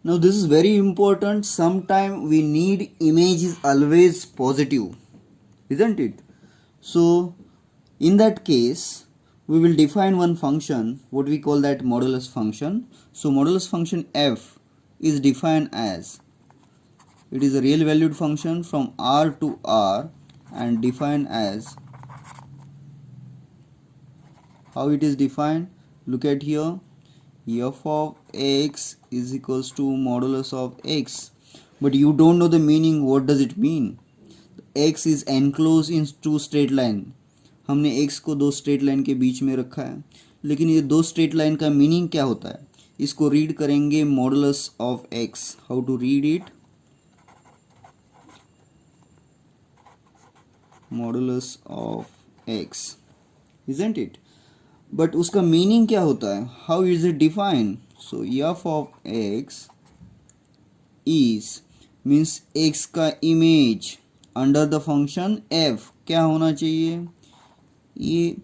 Now this is very important. Sometime we need image is always positive, isn't it? So in that case we will define one function, what we call that modulus function. So modulus function f is defined as, it is a real valued function from R to R and defined as, how it is defined, look at here, f of x is equals to modulus of x, but you don't know the meaning. What does it mean? x is enclosed in two straight line, हमने x को दो straight line के बीच में रखा है, लेकिन ये दो स्ट्रेट लाइन का मीनिंग क्या होता है, इसको रीड करेंगे modulus of x. How to read it? Modulus of x, isn't it? But उसका मीनिंग क्या होता है? How is it define? So f of x is means x का image under the function f क्या होना चाहिए? ये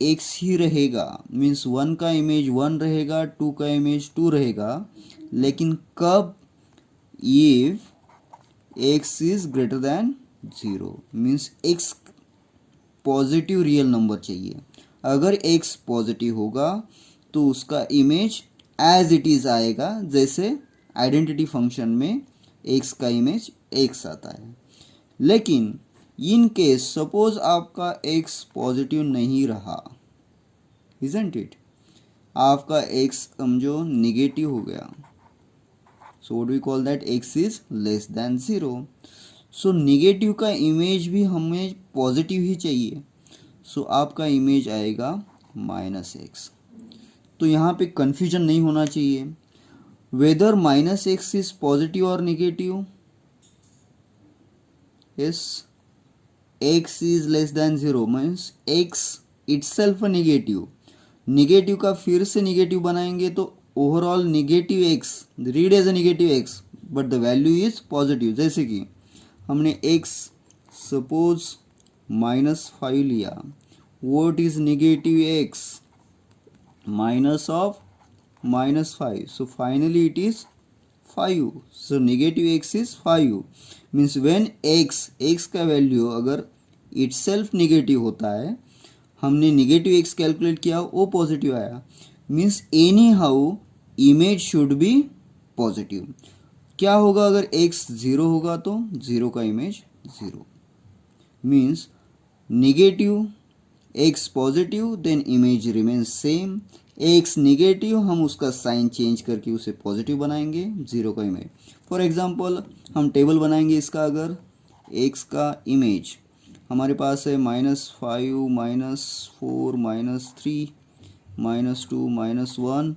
x ही रहेगा, मीन्स 1 का इमेज 1 रहेगा, 2 का इमेज 2 रहेगा, लेकिन कब? If x is greater than 0, means x positive real number चाहिए. अगर x पॉजिटिव होगा तो उसका इमेज एज इट इज आएगा, जैसे आइडेंटिटी फंक्शन में x का इमेज x आता है. लेकिन इन केस सपोज आपका x पॉजिटिव नहीं रहा, इजंट इट, आपका x समझो निगेटिव हो गया, so what we call that, x is less than 0. So negative का इमेज भी हमें पॉजिटिव ही चाहिए, सो आपका इमेज आएगा -x. तो यहाँ पे कन्फ्यूजन नहीं होना चाहिए वेदर -x इज पॉजिटिव और negative. Yes, x is less than 0 means x itself negative. Negative का फिर से निगेटिव बनाएंगे तो overall negative x read as a negative x, but the value is positive. जैसे कि हमने x सपोज -5 लिया, what is negative x? Minus of -5, so finally it is 5. So negative x is 5, means when x का value अगर itself negative होता है, हमने negative x calculate किया, वो पॉजिटिव आया, means anyhow image should be positive. क्या होगा अगर x 0 होगा तो 0 का image 0, means negative x positive then image remain same, x negative हम उसका साइन चेंज करके उसे पॉजिटिव बनाएंगे, 0 का इमेज. फॉर एग्जांपल हम टेबल बनाएंगे इसका, अगर x का इमेज हमारे पास है -5 -4 -3 -2 -1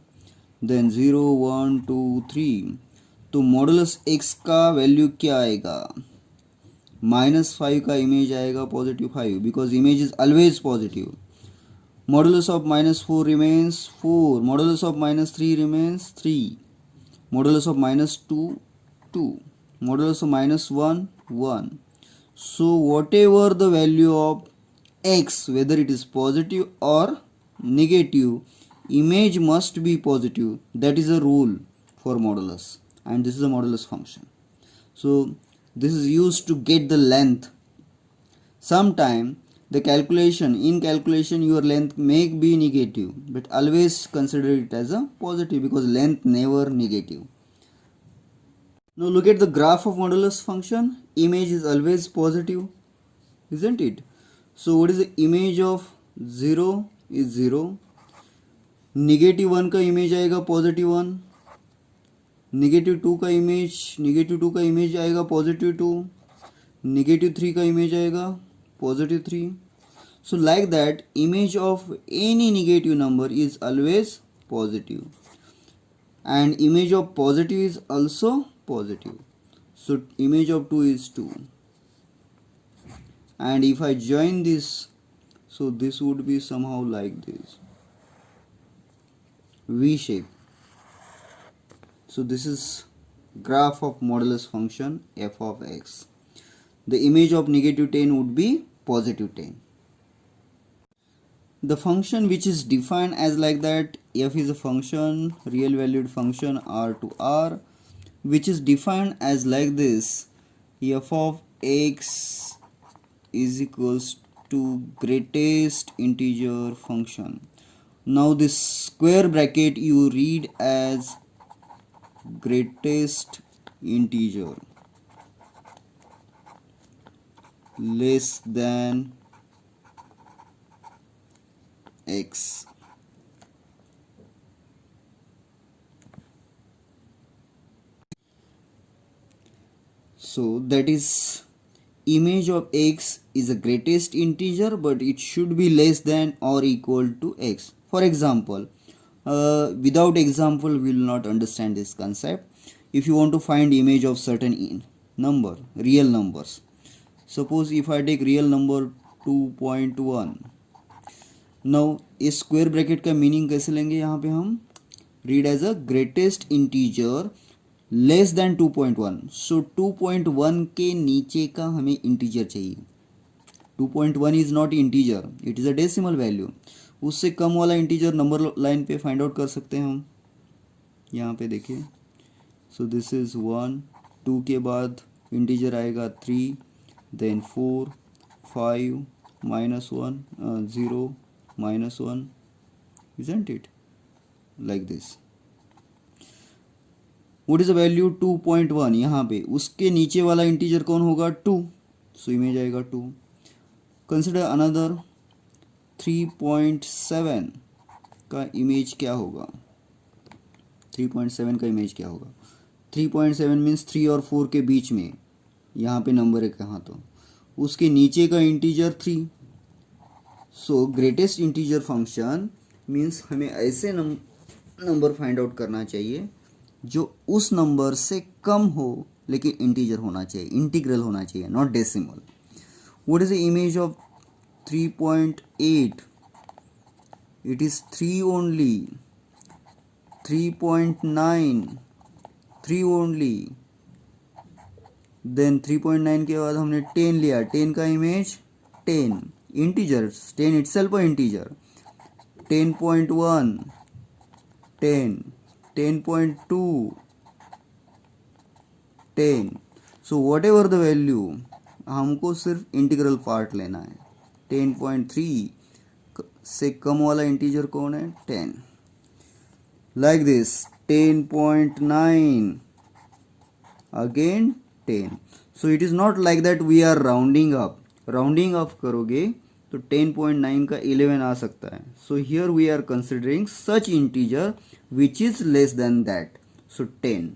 देन 0 1 2 3, तो मॉडुलस x का वैल्यू क्या आएगा? -5 का इमेज आएगा positive 5, because image is always positive. Modulus of -4 remains 4, modulus of -3 remains 3, modulus of -2 2, modulus of -1 1. So what ever the value of x, whether it is positive और negative, image must be positive. That is a rule for modulus, and this is a modulus function. So this is used to get the length. Sometime the calculation, in calculation your length may be negative, but always consider it as a positive because length never negative. Now look at the graph of modulus function. Image is always positive, isn't it? So what is the image of 0 is 0. Negative 1 का image आएगा positive 1, negative 2 का image आएगा positive 2, negative 3 का image आएगा positive 3. So like that image of any negative number is always positive and image of positive is also positive. So image of 2 is 2, and if I join this, so this would be somehow like this, V shape. So this is graph of modulus function f of x. The image of negative 10 would be positive 10. The function which is defined as like that f is a function, real valued function r to r, which is defined as like this: f of x is equals to greatest integer function. Now this square bracket you read as greatest integer less than x. So that is, image of x is the greatest integer, but it should be less than or equal to x. For example, without example we will not understand this concept. If you want to find image of certain number, real numbers, suppose if I take real number 2.1, now इस square bracket का meaning कैसे लेंगे? यहाँ पे हम read as a greatest integer less than 2.1. So 2.1 के नीचे का हमें इंटीजर चाहिए. 2.1 is not integer, it is a decimal value. उससे कम वाला इंटीजर नंबर लाइन पे फाइंड आउट कर सकते हैं हम. यहाँ पे देखिए, सो दिस इज 1, 2 के बाद इंटीजर आएगा 3, then 4, 5, -1, 0, -1, isn't it? Like this. What is the value? 2.1. यहाँ पे उसके नीचे वाला इंटीजर कौन होगा? 2. सो इमेज आएगा 2. कंसिडर अनदर 3.7 का इमेज क्या होगा? 3.7 का इमेज क्या होगा? 3.7 मीन्स 3 और 4 के बीच में यहाँ पे नंबर है कहाँ, तो उसके नीचे का इंटीजर 3. सो ग्रेटेस्ट इंटीजर फंक्शन मीन्स हमें ऐसे नंबर फाइंड आउट करना चाहिए जो उस नंबर से कम हो, लेकिन इंटीजर होना चाहिए, इंटीग्रल होना चाहिए, not decimal. What is the image of 3.8? It is 3 only. 3.9, 3 only. Then 3.9 के बाद हमने 10 लिया. 10 का image 10 integer, 10 itself a integer. 10.1, 10, 10.2, 10. so whatever the value, हमको सिर्फ इंटीग्रल पार्ट लेना है. 10.3 से कम वाला इंटीजर कौन है? 10. like this. 10.9 again 10. so it is not like that we are rounding up. Rounding off करोगे तो 10.9 का 11 आ सकता है. So here we are considering such integer which is less than that. So 10.